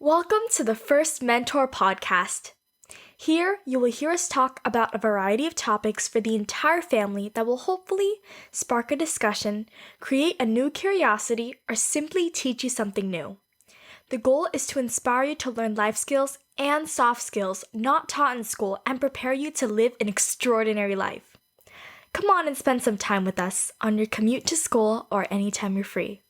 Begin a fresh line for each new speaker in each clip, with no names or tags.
Welcome to the First Mentor Podcast. Here, you will hear us talk about a variety of topics for the entire family that will hopefully spark a discussion, create a new curiosity, or simply teach you something new. The goal is to inspire you to learn life skills and soft skills not taught in school and prepare you to live an extraordinary life. Come on and spend some time with us on your commute to school or anytime you're free.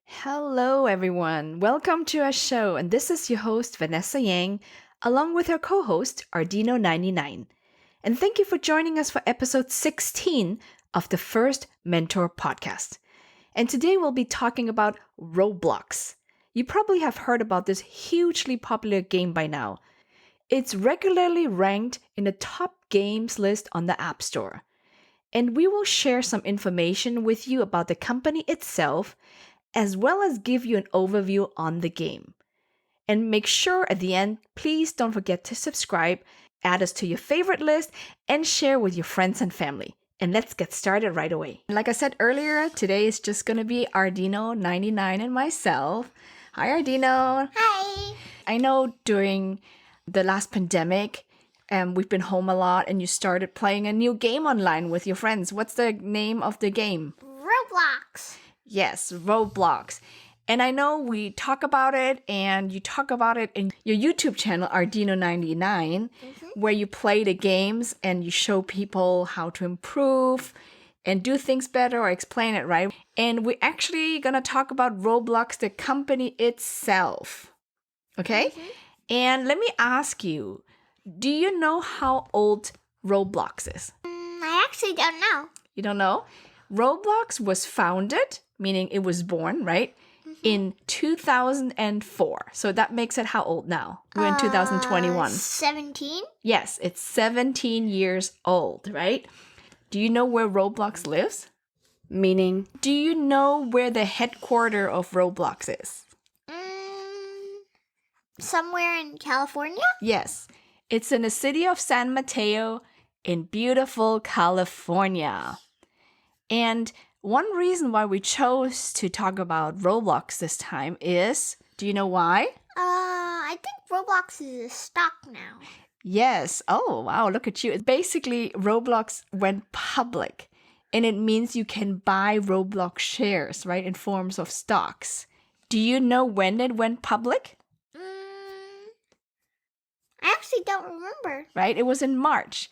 Hello, everyone. Welcome to our show. And this is your host, Vanessa Yang, along with her co-host, Ardino99. And thank you for joining us for episode 16 of the First Mentor Podcast. And today we'll be talking about Roblox. You probably have heard about this hugely popular game by now. It's regularly ranked in the top games list on the App Store. And we will share some information with you about the company itself, as well as give you an overview on the game. And make sure at the end, please don't forget to subscribe, add us to your favorite list, and share with your friends and family. And let's get started right away. Like I said earlier, today is just going to be Ardino99 and myself. Hi, Ardino.
Hi.
I know during the last pandemic, we've been home a lot and you started playing a new game online with your friends. What's the name of the game?
Roblox.
Yes, Roblox. And I know we talk about it and you talk about it in your YouTube channel, Ardino99, where you play the games and you show people how to improve and do things better or explain it, right? And we're actually going to talk about Roblox, the company itself. Okay? And let me ask you, do you know how old Roblox is?
I actually don't know.
You don't know? Roblox was founded, meaning it was born, right? In 2004. So that makes it how old now? We're in 2021.
17?
Yes, it's 17 years old, right? Do you know where Roblox lives?
Meaning?
Do you know where the headquarters of Roblox is?
Somewhere in California?
Yes, it's in the city of San Mateo in beautiful California. And one reason why we chose to talk about Roblox this time is, do you know why?
I think Roblox is a stock now.
Yes. Oh, wow. Look at you. It's basically, Roblox went public. And it means you can buy Roblox shares, right, in forms of stocks. Do you know when it went public?
I actually don't remember.
Right? It was in March.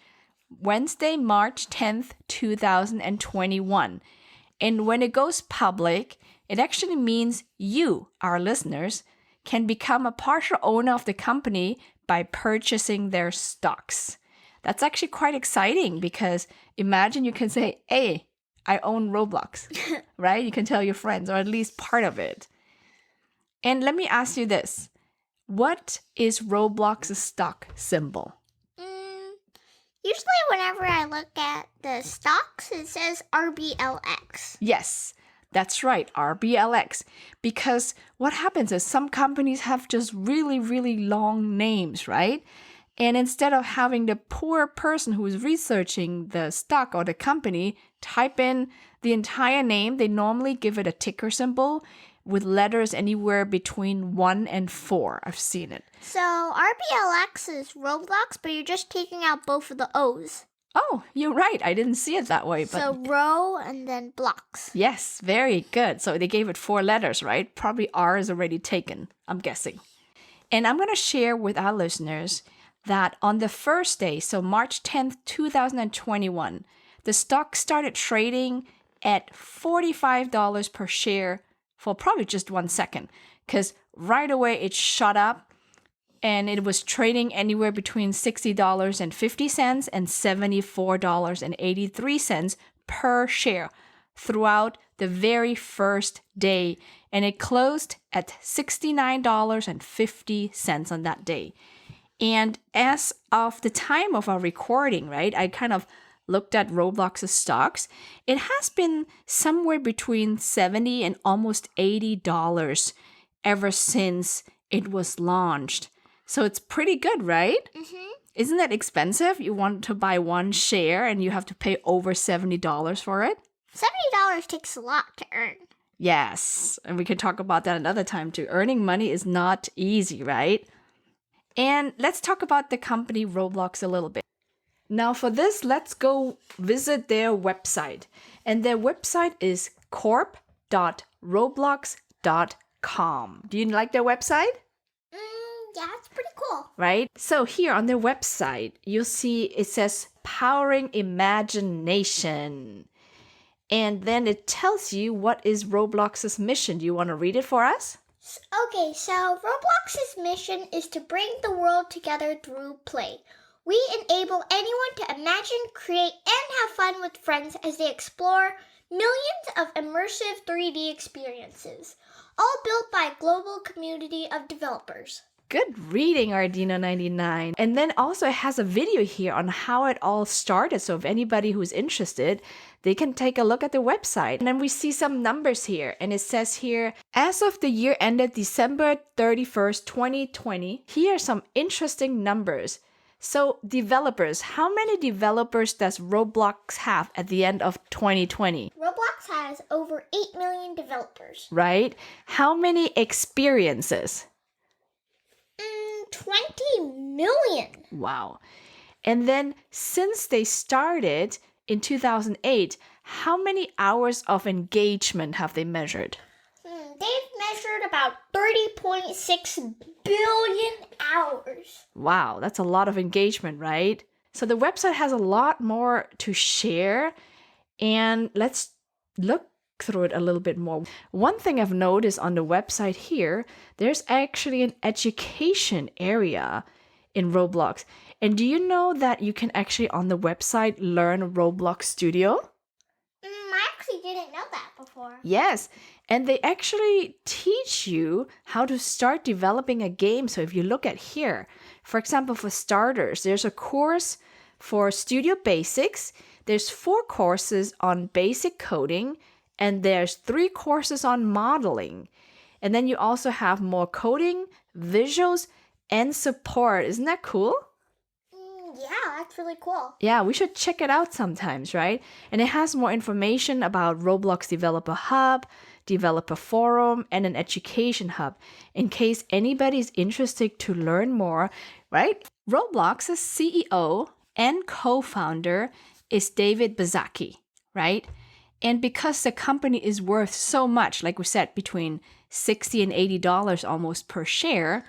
Wednesday, March 10th, 2021. And when it goes public, it actually means you, our listeners, can become a partial owner of the company by purchasing their stocks. That's actually quite exciting because imagine you can say, hey, I own Roblox, right? You can tell your friends, or at least part of it. And let me ask you this. What is Roblox's stock symbol?
Usually whenever I look at the stocks, it says RBLX.
Yes, that's right, RBLX. Because what happens is some companies have just really, really long names, right? And instead of having the poor person who is researching the stock or the company type in the entire name, they normally give it a ticker symbol with letters anywhere between 1 and 4. I've seen it.
So RBLX is Roblox, but you're just taking out both of the O's.
Oh, you're right. I didn't see it that way. But
So row and then blocks.
yes, very good. So they gave it 4 letters, right? Probably R is already taken, I'm guessing. And I'm going to share with our listeners that on the first day, so March 10th, 2021, the stock started trading at $45 per share for probably just 1 second, because right away it shot up and it was trading anywhere between $60.50 and $74.83 per share throughout the very first day. And it closed at $69.50 on that day. And as of the time of our recording, right, I kind of looked at Roblox's stocks. It has been somewhere between $70 and almost $80 ever since it was launched. So it's pretty good, right?
Mm-hmm.
Isn't that expensive? You want to buy one share and you have to pay over $70 for it?
$70 takes a lot to earn.
Yes, and we can talk about that another time too. Earning money is not easy, right? And let's talk about the company Roblox a little bit. Now for this, let's go visit their website. And their website is corp.roblox.com. Do you like their website?
Yeah, it's pretty cool.
Right? So here on their website, you'll see it says powering imagination. And then it tells you what is Roblox's mission. Do you want to read it for us?
Okay, so Roblox's mission is to bring the world together through play. We enable anyone to imagine, create, and have fun with friends as they explore millions of immersive 3D experiences, all built by a global community of developers.
Good reading, Ardino99. And then also it has a video here on how it all started. So if anybody who's interested, they can take a look at the website. And then we see some numbers here. And it says here, as of the year ended December 31st, 2020, here are some interesting numbers. So developers, how many developers does Roblox have at the end of 2020?
Roblox has over 8 million developers.
Right? How many experiences?
20 million.
Wow. And then since they started in 2008, how many hours of engagement have they measured?
They've measured about 30.6 billion hours.
Wow, that's a lot of engagement, right? So the website has a lot more to share, and let's look through it a little bit more. One thing I've noticed on the website here, there's actually an education area in Roblox. And do you know that you can actually on the website learn Roblox Studio?
I actually didn't know that before.
Yes, and they actually teach you how to start developing a game. So if you look at here, for example, for starters, there's a course for Studio Basics. There's 4 courses on basic coding, and there's 3 courses on modeling. And then you also have more coding, visuals, and support. Isn't that cool?
Yeah, that's really cool.
Yeah, we should check it out sometimes, right? And it has more information about Roblox Developer Hub, Developer Forum, and an education hub in case anybody is interested to learn more, right? Roblox's CEO and co-founder is David Baszucki, right? And because the company is worth so much, like we said, between $60 and $80 almost per share,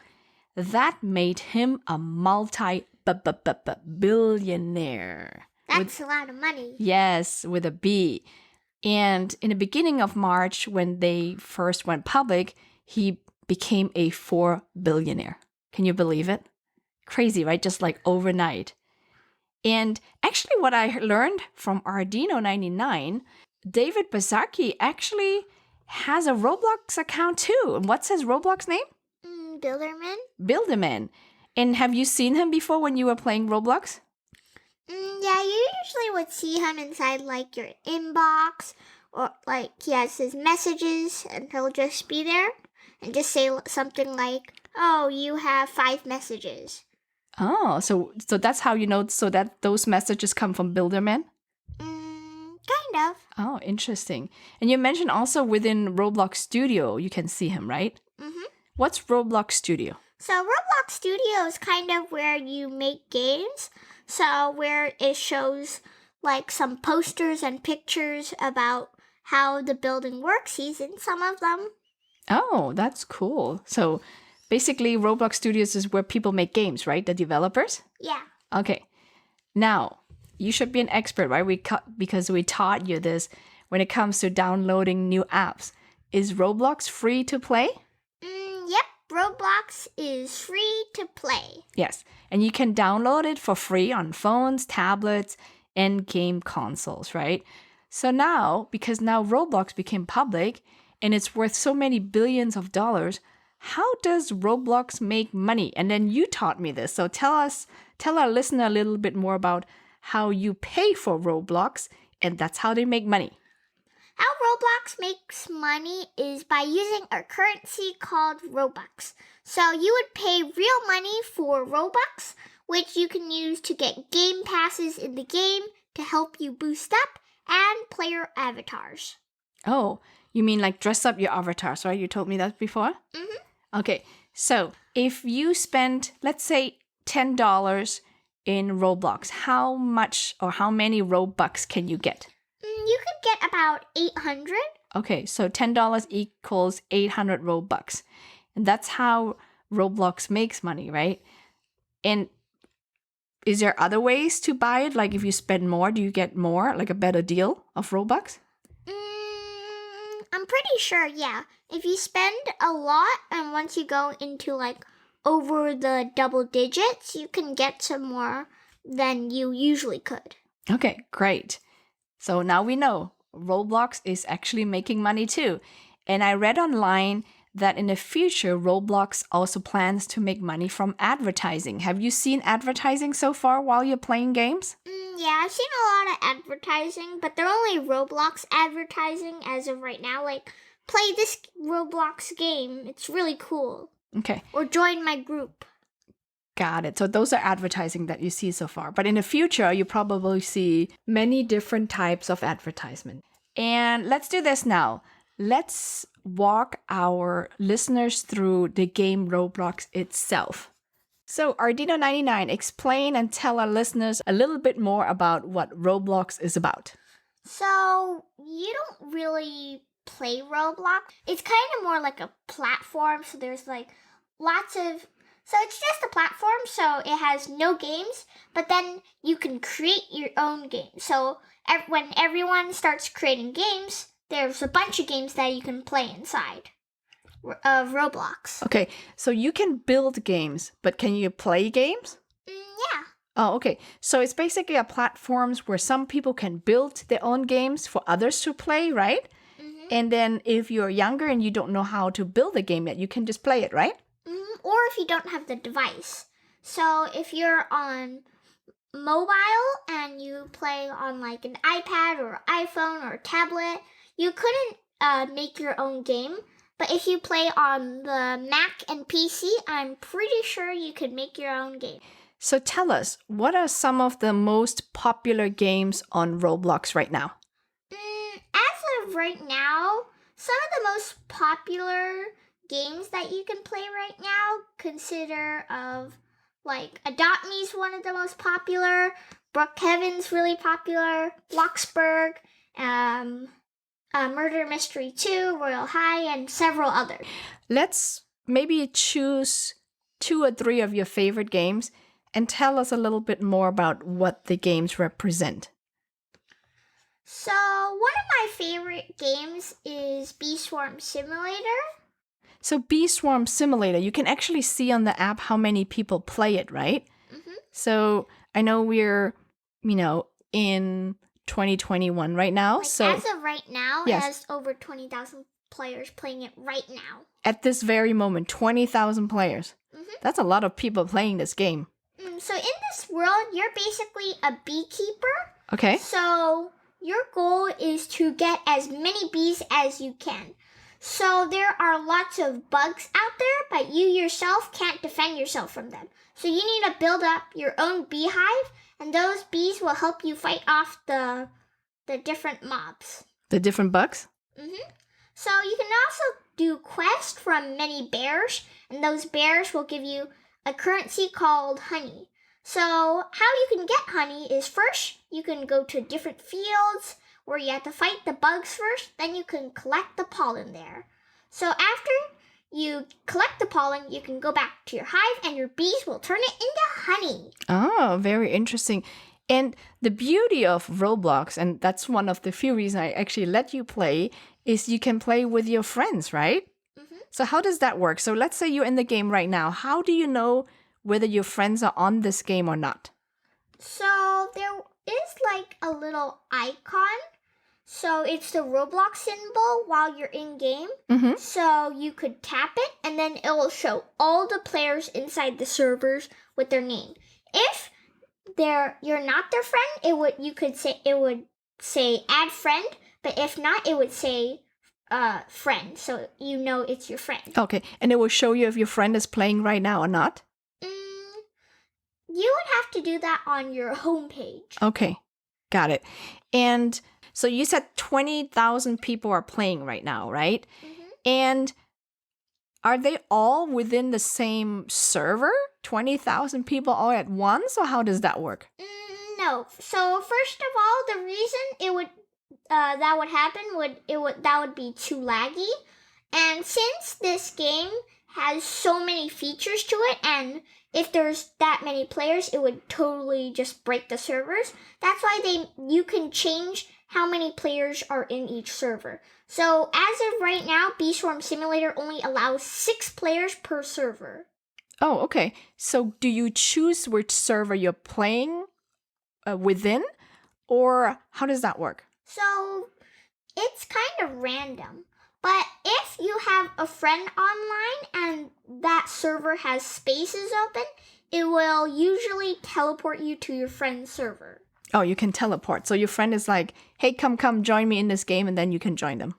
that made him a multi-billionaire.
That's a lot of money.
Yes, with a B. And in the beginning of March, when they first went public, he became a $4 billionaire. Can you believe it? Crazy, right? Just like overnight. And actually what I learned from Ardino99, David Baszucki actually has a Roblox account too. And what's his Roblox name?
Builderman.
Builderman. And have you seen him before when you were playing Roblox?
Yeah, you usually would see him inside like your inbox, or like he has his messages and he'll just be there and just say something like, "Oh, you have 5 messages."
Oh, so that's how you know, so that those messages come from Builderman?
Kind of.
Oh, interesting. And you mentioned also within Roblox Studio, you can see him, right? What's Roblox Studio?
So Roblox Studio is kind of where you make games. So where it shows like some posters and pictures about how the building works. He's in some of them.
Oh, that's cool. So basically Roblox Studios is where people make games, right? The developers?
Yeah.
Okay. Now, you should be an expert, right? Because we taught you this when it comes to downloading new apps. Is Roblox free to play?
Yep. Roblox is free to play.
Yes. And you can download it for free on phones, tablets, and game consoles, right? So now, because now Roblox became public and it's worth so many billions of dollars, how does Roblox make money? And then you taught me this. So tell our listener a little bit more about how you pay for Roblox, and that's how they make money.
How Roblox makes money is by using a currency called Robux. So you would pay real money for Robux, which you can use to get game passes in the game to help you boost up and player avatars.
Oh, you mean like dress up your avatars, right? You told me that before?
Mm-hmm.
Okay, so if you spend, let's say, $10 in Roblox, how much or how many Robux can you get?
You could get about 800.
Okay, so $10 equals 800 Robux. And that's how Roblox makes money, right? And is there other ways to buy it? Like if you spend more, do you get more, like a better deal of Robux?
I'm pretty sure, yeah. If you spend a lot and once you go into like over the double digits, you can get some more than you usually could.
Okay, great. So now we know Roblox is actually making money too. And I read online that in the future, Roblox also plans to make money from advertising. Have you seen advertising so far while you're playing games?
Yeah, I've seen a lot of advertising, but they're only Roblox advertising as of right now. Like, play this Roblox game. It's really cool.
Okay.
Or join my group.
Got it. So those are advertising that you see so far. But in the future, you probably see many different types of advertisement. And let's do this now. Let's walk our listeners through the game Roblox itself. So Ardino99, explain and tell our listeners a little bit more about what Roblox is about.
So, you don't really play Roblox. It's kind of more like a platform. So there's like lots of... So it's just a platform, so it has no games, but then you can create your own game. So when everyone starts creating games, there's a bunch of games that you can play inside of Roblox.
Okay, so you can build games, but can you play games?
Yeah.
Oh, okay. So it's basically a platform where some people can build their own games for others to play, right?
Mm-hmm.
And then if you're younger and you don't know how to build a game yet, you can just play it, right?
Or if you don't have the device. So if you're on mobile and you play on like an iPad or iPhone or tablet, you couldn't make your own game. But if you play on the Mac and PC, I'm pretty sure you could make your own game.
So tell us, what are some of the most popular games on Roblox right now?
As of right now, some of the most popular games that you can play right now consider of like Adopt Me's one of the most popular, Brookhaven's really popular, Bloxburg, Murder Mystery 2, Royal High, and several others.
Let's maybe choose 2 or 3 of your favorite games and tell us a little bit more about what the games represent.
So, one of my favorite games is Bee Swarm Simulator.
So Bee Swarm Simulator, you can actually see on the app how many people play it, right?
Mm-hmm.
So I know we're, in 2021 right now.
Like
so
as of right now,
yes.
It has over 20,000 players playing it right now.
At this very moment, 20,000 players.
Mm-hmm.
That's a lot of people playing this game.
So in this world, you're basically a beekeeper.
Okay.
So your goal is to get as many bees as you can. So there are lots of bugs out there, but you yourself can't defend yourself from them. So you need to build up your own beehive, and those bees will help you fight off the different mobs.
The different bugs?
Mm-hmm. So you can also do quests from many bears, and those bears will give you a currency called honey. So how you can get honey is first you can go to different fields where you have to fight the bugs first, then you can collect the pollen there. So after you collect the pollen, you can go back to your hive and your bees will turn it into honey.
Oh, very interesting. And the beauty of Roblox, and that's one of the few reasons I actually let you play, is you can play with your friends, right?
Mm-hmm.
So how does that work? So let's say you're in the game right now. How do you know whether your friends are on this game or not?
So there is like a little icon. So it's the Roblox symbol while you're in game.
Mm-hmm.
So you could tap it and then it will show all the players inside the servers with their name. If you're not their friend, it would say add friend, But if not, it would say friend. So you know it's your friend.
Okay, and it will show you if your friend is playing right now or not?
You would have to do that on your homepage.
Okay, got it. And so you said 20,000 people are playing right now, right? And are they all within the same server? 20,000 people all at once, or how does that work?
No. So first of all, the reason it would that would happen that would be too laggy, and since this game has so many features to it, and if there's that many players, it would totally just break the servers. That's why you can change how many players are in each server. So as of right now, Bee Swarm Simulator only allows 6 players per server.
Oh, okay. So do you choose which server you're playing within, or how does that work?
So it's kind of random. But if you have a friend online and that server has spaces open, it will usually teleport you to your friend's server.
Oh, you can teleport. So your friend is like, hey, come, join me in this game, and then you can join them.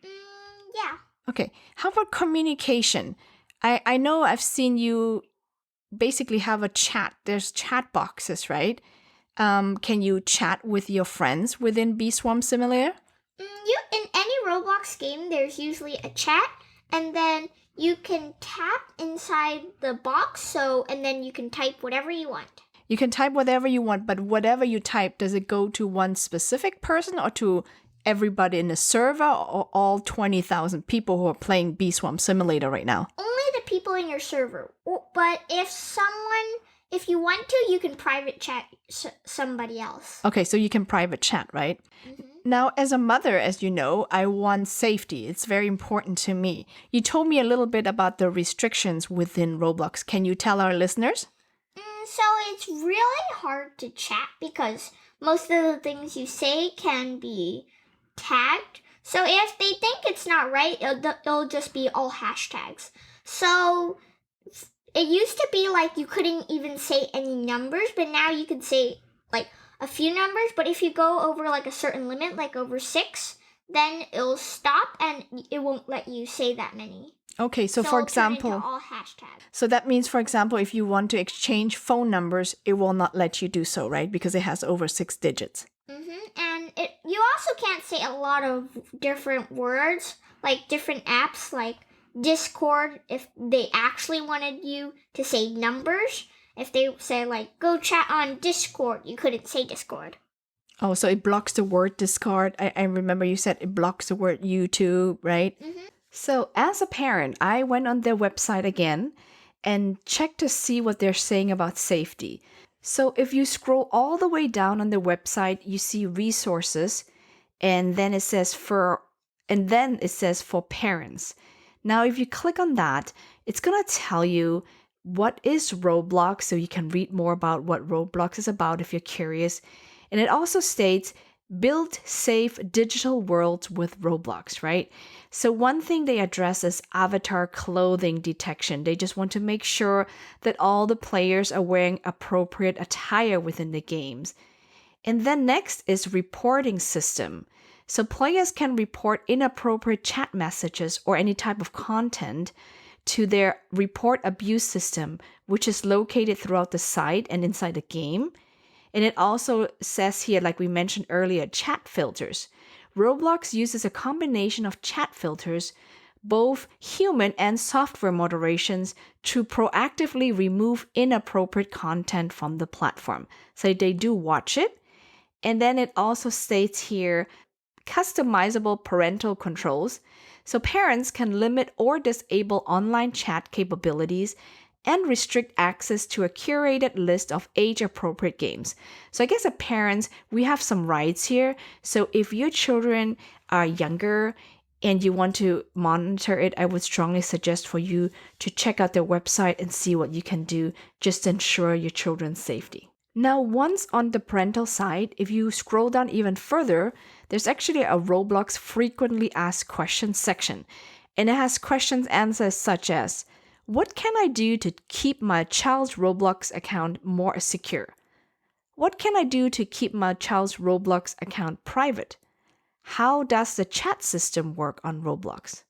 Yeah.
Okay. How about communication? I know I've seen you basically have a chat. There's chat boxes, right? Can you chat with your friends within Bee Swarm Simulator?
In any Roblox game, there's usually a chat, and then you can tap inside the box, and then you can type whatever you want.
You can type whatever you want, but whatever you type, does it go to one specific person or to everybody in the server, or all 20,000 people who are playing Bee Swarm Simulator right now?
Only the people in your server. But if you want to, you can private chat somebody else.
Okay, so you can private chat, right? Now, as a mother, as you know, I want safety. It's very important to me. You told me a little bit about the restrictions within Roblox. Can you tell our listeners?
So it's really hard to chat because most of the things you say can be tagged. So if they think it's not right, it'll just be all hashtags. So it used to be like you couldn't even say any numbers, but now you can say like a few numbers. But if you go over like a certain limit, like over 6, then it'll stop and it won't let you say that many.
Okay, so for example,
all hashtags.
So that means, for example, if you want to exchange phone numbers, it will not let you do so, right? Because it has over 6 digits.
And you also can't say a lot of different words, like different apps, like Discord, if they actually wanted you to say numbers. If they say, like, go chat on Discord, you couldn't say Discord.
Oh, so it blocks the word Discord. I remember you said it blocks the word YouTube, right? So as a parent, I went on their website again and checked to see what they're saying about safety. So if you scroll all the way down on their website, you see resources, and then it says for parents. Now, if you click on that, it's going to tell you what is Roblox, so you can read more about what Roblox is about if you're curious. And it also states, build safe digital worlds with Roblox, right? So one thing they address is avatar clothing detection. They just want to make sure that all the players are wearing appropriate attire within the games. And then next is reporting system. So players can report inappropriate chat messages or any type of content to their report abuse system, which is located throughout the site and inside the game. And it also says here, like we mentioned earlier, chat filters. Roblox uses a combination of chat filters, both human and software moderations, to proactively remove inappropriate content from the platform. So they do watch it. And then it also states here, customizable parental controls. So parents can limit or disable online chat capabilities and restrict access to a curated list of age-appropriate games. So I guess as parents, we have some rights here. So if your children are younger and you want to monitor it, I would strongly suggest for you to check out their website and see what you can do just to ensure your children's safety. Now, once on the parental side, if you scroll down even further, there's actually a Roblox frequently asked questions section. And it has questions answers such as, what can I do to keep my child's Roblox account more secure? What can I do to keep my child's Roblox account private? How does the chat system work on Roblox?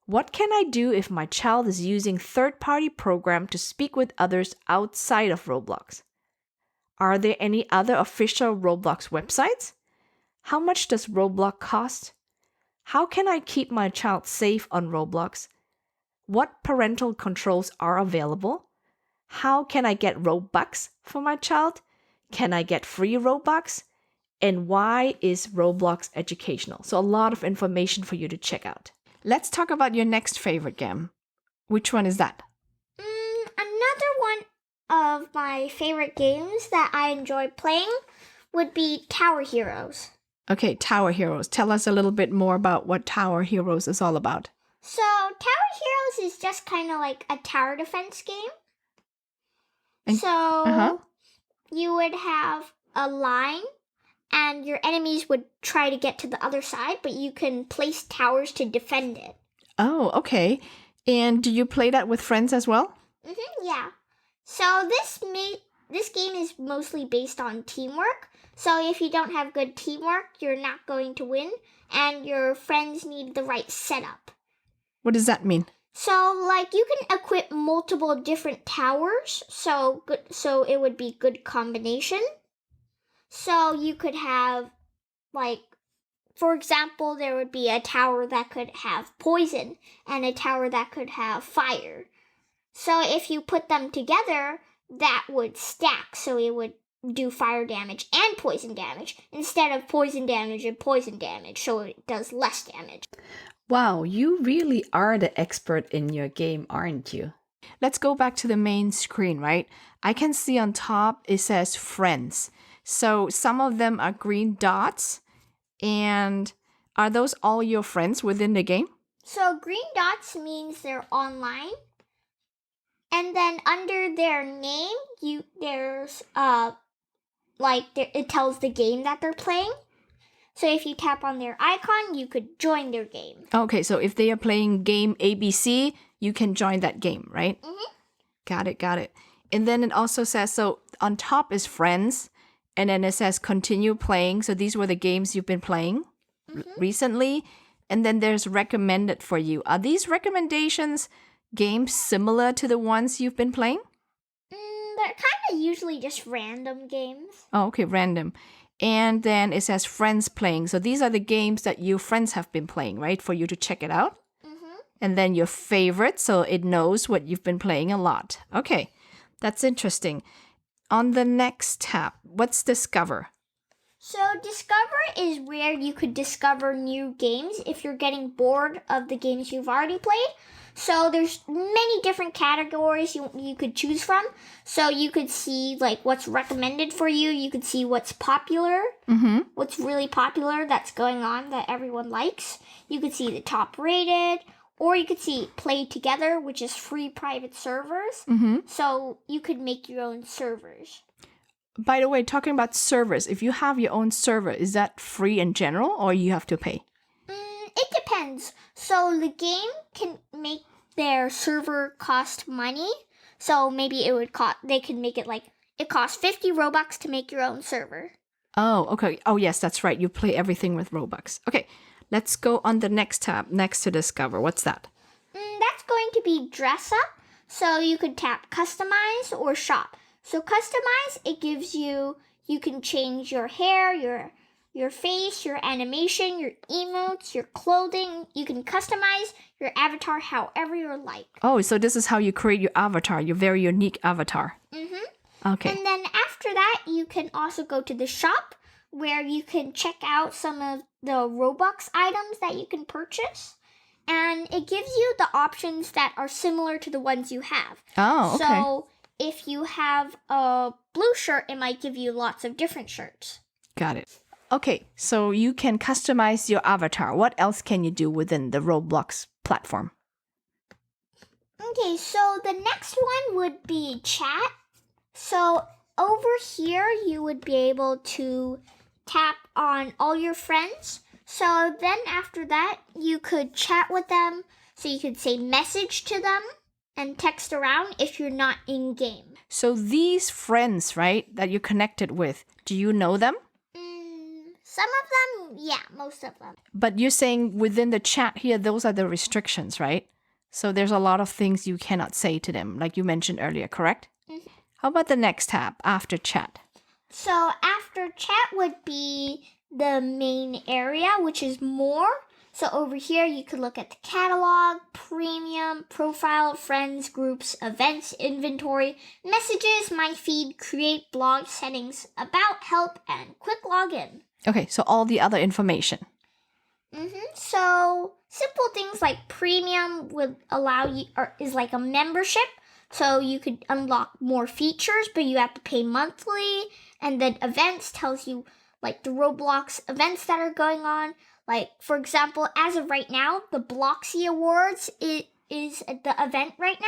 What can I do if my child is using third-party program to speak with others outside of Roblox? Are there any other official Roblox websites? How much does Roblox cost? How can I keep my child safe on Roblox? What parental controls are available? How can I get Robux for my child? Can I get free Robux? And why is Roblox educational? So a lot of information for you to check out. Let's talk about your next favorite game. Which one is that?
Another one of my favorite games that I enjoy playing would be Tower Heroes.
Okay, Tower Heroes. Tell us a little bit more about what Tower Heroes is all about.
So, Tower Heroes is just kind of like a tower defense game. You would have a line, and your enemies would try to get to the other side, but you can place towers to defend it.
Oh, okay. And do you play that with friends as well?
Yeah. So this game is mostly based on teamwork. So if you don't have good teamwork, you're not going to win, and your friends need the right setup.
What does that mean?
So, like, you can equip multiple different towers, so it would be good combination. So you could have, like, for example, there would be a tower that could have poison and a tower that could have fire. So if you put them together, that would stack, so it would do fire damage and poison damage instead of poison damage and poison damage, so it does less damage.
Wow, you really are the expert in your game, aren't you? Let's go back to the main screen, right? I can see on top it says friends. So some of them are green dots. And are those all your friends within the game?
So green dots means they're online. And then under their name, it tells the game that they're playing. So if you tap on their icon, you could join their game.
Okay, so if they are playing game ABC, you can join that game, right? Got it. And then it also says, so on top is friends, and then it says continue playing. So these were the games you've been playing recently. And then there's recommended for you. Are these recommendations games similar to the ones you've been playing?
They're kind of usually just random games.
Oh, okay, random. And then it says friends playing. So these are the games that your friends have been playing, right? For you to check it out. And then your favorite, so it knows what you've been playing a lot. Okay, that's interesting. On the next tab, what's Discover?
So Discover is where you could discover new games if you're getting bored of the games you've already played. So there's many different categories you could choose from. So you could see like what's recommended for you. You could see what's popular, what's really popular that's going on that everyone likes. You could see the top rated, or you could see Play Together, which is free private servers. So you could make your own servers.
By the way, talking about servers, if you have your own server, is that free in general or you have to pay?
It depends. So the game can make their server cost money. So maybe they could make it like it costs 50 Robux to make your own server.
Oh, okay. Oh, yes, that's right. You play everything with Robux. Okay, let's go on the next tab next to Discover. What's that?
That's going to be Dress Up. So you could tap Customize or Shop. So Customize, it gives you can change your hair, your face, your animation, your emotes, your clothing. You can customize your avatar however you like.
Oh, so this is how you create your avatar, your very unique avatar. Okay.
And then after that, you can also go to the shop where you can check out some of the Robux items that you can purchase. And it gives you the options that are similar to the ones you have.
Oh, okay.
So if you have a blue shirt, it might give you lots of different shirts.
Got it. Okay, so you can customize your avatar. What else can you do within the Roblox platform?
Okay, so the next one would be chat. So over here, you would be able to tap on all your friends. So then after that, you could chat with them. So you could say message to them and text around if you're not in game.
So these friends, right, that you're connected with, do you know them?
Some of them, yeah, most of them.
But you're saying within the chat here, those are the restrictions, right? So there's a lot of things you cannot say to them, like you mentioned earlier, correct?
Mm-hmm.
How about the next tab after chat?
So after chat would be the main area, which is more. So over here, you could look at the catalog, premium, profile, friends, groups, events, inventory, messages, my feed, create, blog, settings, about, help, and quick login.
Okay, so all the other information.
So simple things like premium would allow you, or is like a membership. So you could unlock more features, but you have to pay monthly. And then events tells you like the Roblox events that are going on. Like, for example, as of right now, the Bloxy Awards is the event right now.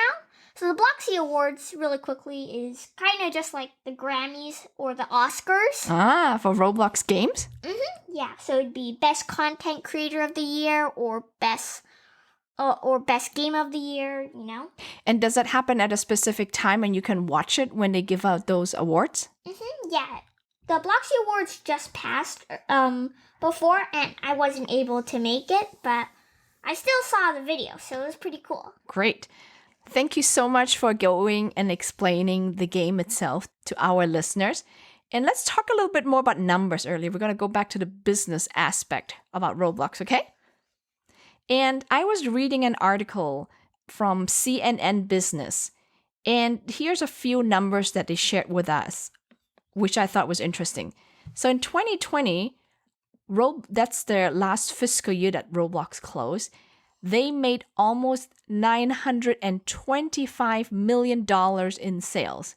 So the Bloxy Awards, really quickly, is kind of just like the Grammys or the Oscars.
Ah, for Roblox games?
Yeah, so it'd be Best Content Creator of the Year or Best Game of the Year, you know?
And does that happen at a specific time and you can watch it when they give out those awards?
Yeah. The Bloxy Awards just passed before, and I wasn't able to make it, but I still saw the video, so it was pretty cool.
Great. Thank you so much for going and explaining the game itself to our listeners. And let's talk a little bit more about numbers earlier. We're going to go back to the business aspect about Roblox, okay? And I was reading an article from CNN Business, and here's a few numbers that they shared with us, which I thought was interesting. So in 2020, that's their last fiscal year that Roblox closed, they made almost $925 million in sales.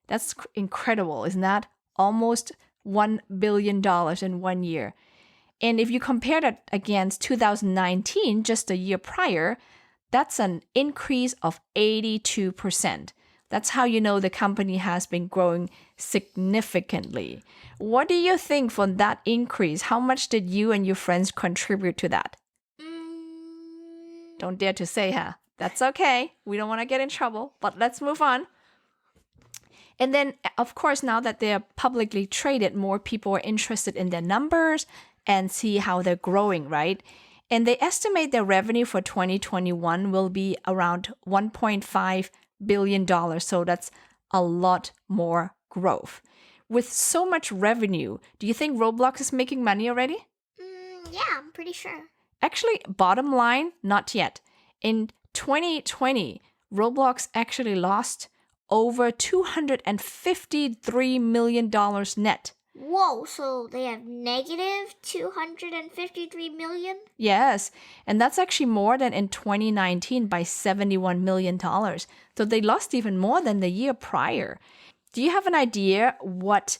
That's incredible, isn't that? Almost $1 billion in 1 year. And if you compare that against 2019, just a year prior, that's an increase of 82%. That's how you know the company has been growing significantly. What do you think for that increase? How much did you and your friends contribute to that? Don't dare to say, huh? That's okay. We don't want to get in trouble, but let's move on. And then, of course, now that they're publicly traded, more people are interested in their numbers and see how they're growing, right? And they estimate their revenue for 2021 will be around $1.5 billion. So that's a lot more growth. With so much revenue, do you think Roblox is making money already?
Yeah, I'm pretty sure.
Actually, bottom line, not yet. In 2020, Roblox actually lost over $253 million net.
Whoa, so they have negative 253 million?
Yes, and that's actually more than in 2019 by $71 million. So they lost even more than the year prior. Do you have an idea what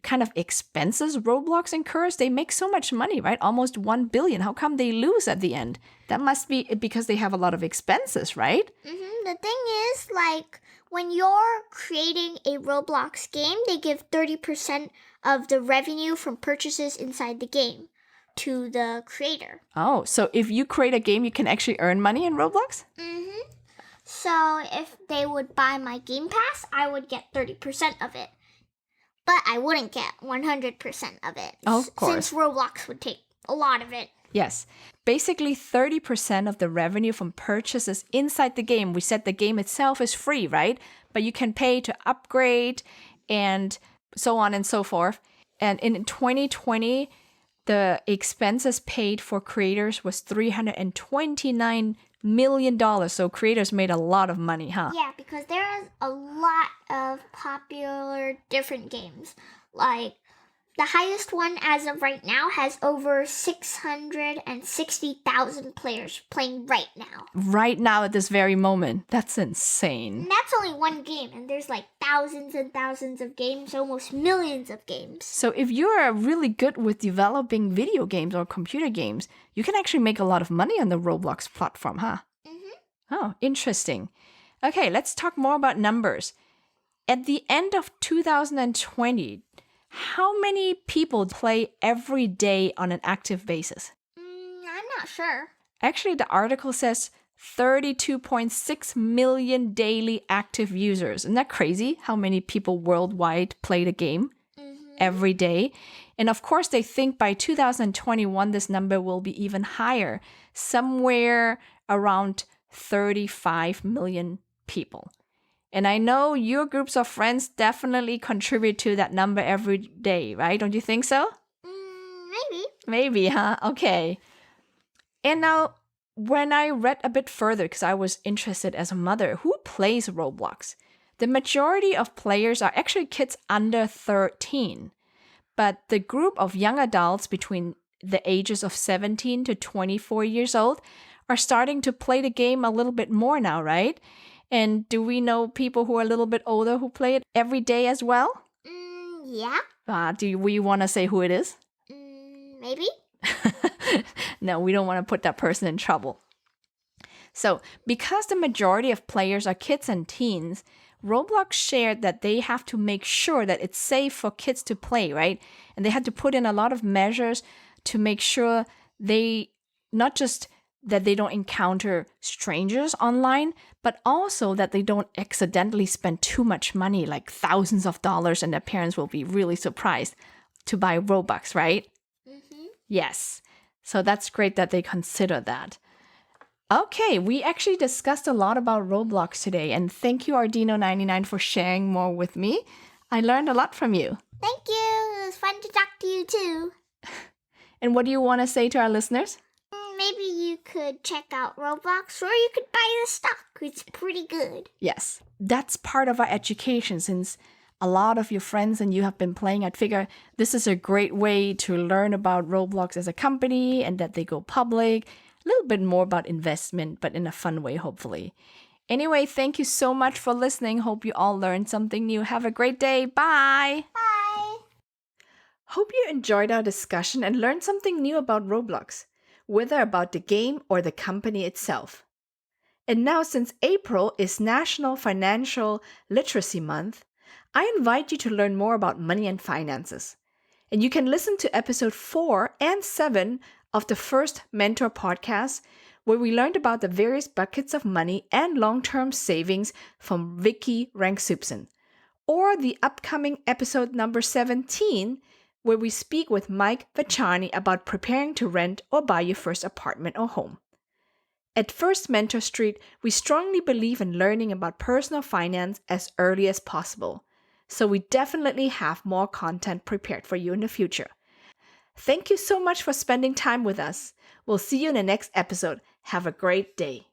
kind of expenses Roblox incurs? They make so much money, right? Almost $1 billion. How come they lose at the end? That must be because they have a lot of expenses, right?
The thing is, like, when you're creating a Roblox game, they give 30% of the revenue from purchases inside the game to the creator.
Oh, so if you create a game, you can actually earn money in Roblox?
So if they would buy my Game Pass, I would get 30% of it. But I wouldn't get 100% of it.
Of course.
Since Roblox would take a lot of it.
Yes. Basically, 30% of the revenue from purchases inside the game. We said the game itself is free, right? But you can pay to upgrade and so on and so forth. And in 2020, the expenses paid for creators was $329 million. So creators made a lot of money, huh?
Yeah, because there is a lot of popular different games. Like, the highest one as of right now has over 660,000 players playing right now.
Right now at this very moment. That's insane.
And that's only one game, and there's like thousands and thousands of games, almost millions of games.
So if you're really good with developing video games or computer games, you can actually make a lot of money on the Roblox platform, huh? Oh, interesting. Okay, let's talk more about numbers. At the end of 2020, how many people play every day on an active basis?
I'm not sure.
Actually, the article says 32.6 million daily active users. Isn't that crazy how many people worldwide play the game? every day. And of course, they think by 2021, this number will be even higher, somewhere around 35 million people. And I know your groups of friends definitely contribute to that number every day, right? Don't you think so?
Maybe.
Maybe, huh? Okay. And now, when I read a bit further, because I was interested as a mother, who plays Roblox? The majority of players are actually kids under 13. But the group of young adults between the ages of 17 to 24 years old are starting to play the game a little bit more now, right? And do we know people who are a little bit older who play it every day as well?
Yeah.
Do we want to say who it is?
Maybe.
No, we don't want to put that person in trouble. So, because the majority of players are kids and teens, Roblox shared that they have to make sure that it's safe for kids to play, right? And they had to put in a lot of measures to make sure they not just that they don't encounter strangers online, but also that they don't accidentally spend too much money, like thousands of dollars, and their parents will be really surprised to buy Robux, right? Yes. So that's great that they consider that. Okay, we actually discussed a lot about Roblox today, and thank you, Ardino99, for sharing more with me. I learned a lot from you.
Thank you. It was fun to talk to you too.
And what do you want to say to our listeners?
Maybe you could check out Roblox, or you could buy the stock. It's pretty good.
Yes, that's part of our education. Since a lot of your friends and you have been playing, I'd figure this is a great way to learn about Roblox as a company and that they go public. A little bit more about investment, but in a fun way, hopefully. Anyway, thank you so much for listening. Hope you all learned something new. Have a great day. Bye.
Bye.
Hope you enjoyed our discussion and learned something new about Roblox, whether about the game or the company itself. And now, since April is National Financial Literacy Month, I invite you to learn more about money and finances. And you can listen to episode 4 and 7 of the first Mentor podcast, where we learned about the various buckets of money and long-term savings from Vicky Ranksupsen, or the upcoming episode number 17, where we speak with Mike Vachani about preparing to rent or buy your first apartment or home. At First Mentor Street, we strongly believe in learning about personal finance as early as possible. So we definitely have more content prepared for you in the future. Thank you so much for spending time with us. We'll see you in the next episode. Have a great day.